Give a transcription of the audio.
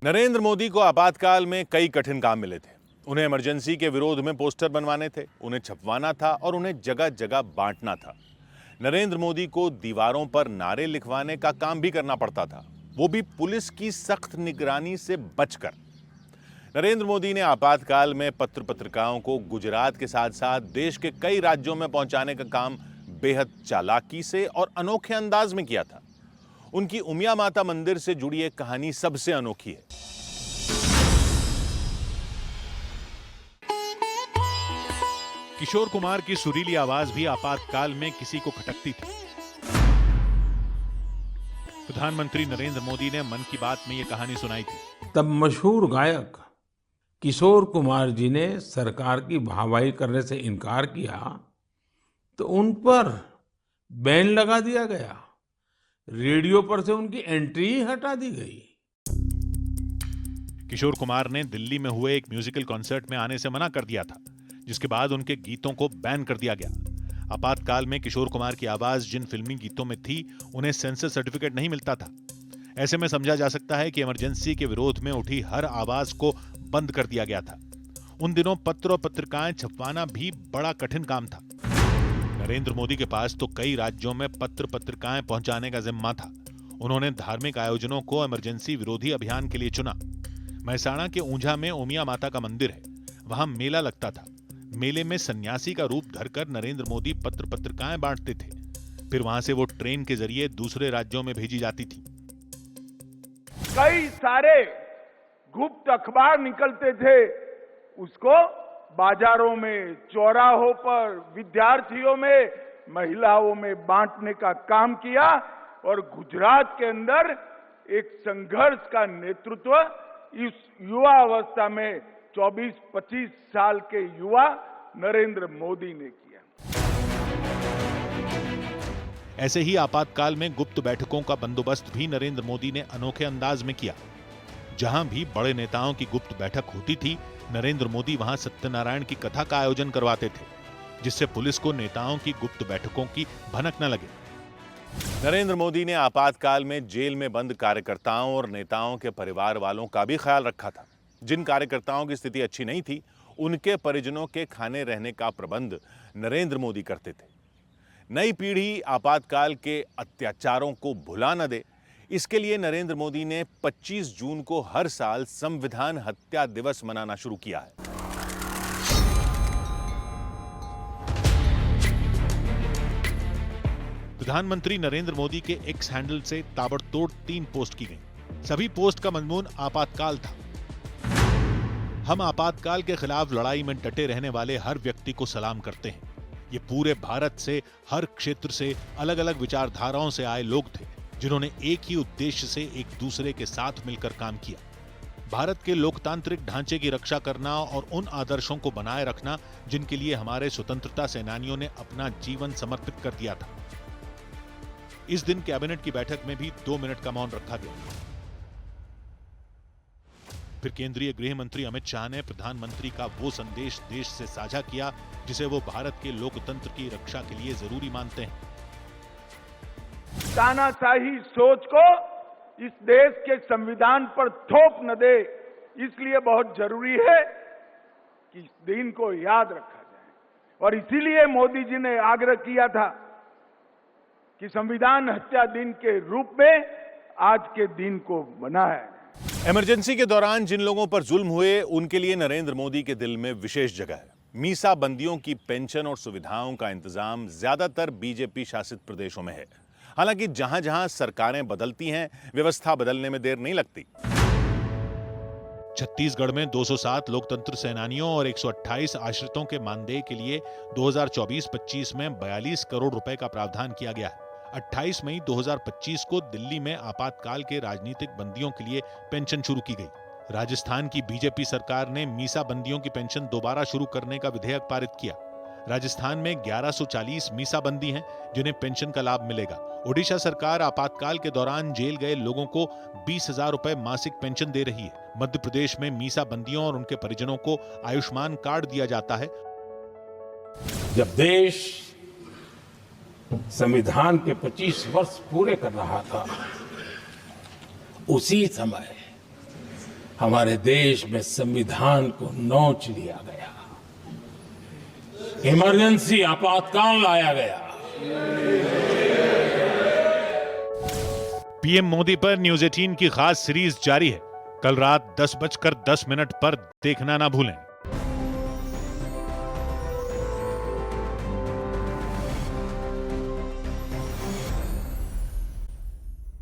नरेंद्र मोदी को आपातकाल में कई कठिन काम मिले थे। उन्हें इमरजेंसी के विरोध में पोस्टर बनवाने थे, उन्हें छपवाना था और उन्हें जगह जगह बांटना था। नरेंद्र मोदी को दीवारों पर नारे लिखवाने का काम भी करना पड़ता था, वो भी पुलिस की सख्त निगरानी से बचकर। नरेंद्र मोदी ने आपातकाल में पत्र पत्रिकाओं को गुजरात के साथ साथ देश के कई राज्यों में पहुंचाने का काम बेहद चालाकी से और अनोखे अंदाज में किया था। उनकी उमिया माता मंदिर से जुड़ी एक कहानी सबसे अनोखी है। किशोर कुमार की सुरीली आवाज भी आपातकाल में किसी को खटकती थी। प्रधानमंत्री नरेंद्र मोदी ने मन की बात में यह कहानी सुनाई थी। तब मशहूर गायक किशोर कुमार जी ने सरकार की वाहवाही करने से इनकार किया तो उन पर बैन लगा दिया गया, रेडियो पर से उनकी एंट्री ही हटा दी गई। किशोर कुमार ने दिल्ली में हुए एक म्यूजिकल कॉन्सर्ट में आने से मना कर दिया था, जिसके बाद उनके गीतों को बैन कर दिया गया। आपातकाल में किशोर कुमार की आवाज जिन फिल्मी गीतों में थी, उन्हें सेंसर सर्टिफिकेट नहीं मिलता था। ऐसे में समझा जा सकता है कि इमरजेंसी के विरोध में उठी हर आवाज को बंद कर दिया गया था। उन दिनों पत्र और पत्रिकाएं छपवाना भी बड़ा कठिन काम था। नरेंद्र मोदी के पास तो कई राज्यों में पत्र पत्रिकाएं पहुंचाने का जिम्मा था। उन्होंने धार्मिक आयोजनों को इमरजेंसी विरोधी अभियान के लिए चुना। महसाणा के ऊंझा में उमिया माता का मंदिर है, वहां मेला लगता था। मेले में सन्यासी का रूप धरकर नरेंद्र मोदी पत्र पत्रिकाएं बांटते थे। फिर वहां से वो ट्रेन के जरिए दूसरे राज्यों में भेजी जाती थी। कई सारे गुप्त अखबार निकलते थे, उसको बाजारों में, चौराहों पर, विद्यार्थियों में, महिलाओं में बांटने का काम किया और गुजरात के अंदर एक संघर्ष का नेतृत्व इस युवा अवस्था में 24-25 साल के युवा नरेंद्र मोदी ने किया। ऐसे ही आपातकाल में गुप्त बैठकों का बंदोबस्त भी नरेंद्र मोदी ने अनोखे अंदाज में किया। जहां भी बड़े नेताओं की गुप्त बैठक होती थी, नरेंद्र मोदी वहां सत्यनारायण की कथा का आयोजन करवाते थे, जिससे पुलिस को नेताओं की गुप्त बैठकों की भनक न लगे। नरेंद्र मोदी ने आपातकाल में जेल में बंद कार्यकर्ताओं और नेताओं के परिवार वालों का भी ख्याल रखा था। जिन कार्यकर्ताओं की स्थिति अच्छी नहीं थी, उनके परिजनों के खाने रहने का प्रबंध नरेंद्र मोदी करते थे। नई पीढ़ी आपातकाल के अत्याचारों को भुला न दे, इसके लिए नरेंद्र मोदी ने 25 जून को हर साल संविधान हत्या दिवस मनाना शुरू किया है। प्रधानमंत्री नरेंद्र मोदी के एक्स हैंडल से ताबड़तोड़ 3 पोस्ट की गई। सभी पोस्ट का मजमून आपातकाल था। हम आपातकाल के खिलाफ लड़ाई में डटे रहने वाले हर व्यक्ति को सलाम करते हैं। ये पूरे भारत से, हर क्षेत्र से, अलग अलग विचारधाराओं से आए लोग थे, जिन्होंने एक ही उद्देश्य से एक दूसरे के साथ मिलकर काम किया। भारत के लोकतांत्रिक ढांचे की रक्षा करना और उन आदर्शों को बनाए रखना जिनके लिए हमारे स्वतंत्रता सेनानियों ने अपना जीवन समर्पित कर दिया था। इस दिन कैबिनेट की बैठक में भी 2 मिनट का मौन रखा गया। फिर केंद्रीय गृह मंत्री अमित शाह ने प्रधानमंत्री का वो संदेश देश से साझा किया जिसे वो भारत के लोकतंत्र की रक्षा के लिए जरूरी मानते हैं। तानाशाही सोच को इस देश के संविधान पर थोप न दे, इसलिए बहुत जरूरी है कि इस दिन को याद रखा जाए। और इसीलिए मोदी जी ने आग्रह किया था कि संविधान हत्या दिन के रूप में आज के दिन को मनाएं। इमरजेंसी के दौरान जिन लोगों पर जुल्म हुए, उनके लिए नरेंद्र मोदी के दिल में विशेष जगह है। मीसा बंदियों की पेंशन और सुविधाओं का इंतजाम ज्यादातर बीजेपी शासित प्रदेशों में है। हालांकि जहां जहां सरकारें बदलती हैं, व्यवस्था बदलने में देर नहीं लगती। छत्तीसगढ़ में 207 लोकतंत्र सेनानियों और 128 आश्रितों के मानदेय के लिए 2024-25 में 42 करोड़ रुपए का प्रावधान किया गया है। 28 मई 2025 को दिल्ली में आपातकाल के राजनीतिक बंदियों के लिए पेंशन शुरू की गई। राजस्थान की बीजेपी सरकार ने मीसा बंदियों की पेंशन दोबारा शुरू करने का विधेयक पारित किया। राजस्थान में 1140 मीसा बंदी हैं, जिन्हें पेंशन का लाभ मिलेगा। ओडिशा सरकार आपातकाल के दौरान जेल गए लोगों को 20,000 रुपए मासिक पेंशन दे रही है। मध्य प्रदेश में मीसा बंदियों और उनके परिजनों को आयुष्मान कार्ड दिया जाता है। जब देश संविधान के 25 वर्ष पूरे कर रहा था, उसी समय हमारे देश में संविधान को नोच लिया गया, इमरजेंसी आपातकाल लाया गया। पीएम मोदी पर न्यूज 18 की खास सीरीज जारी है। कल रात 10:10 पर देखना ना भूलें।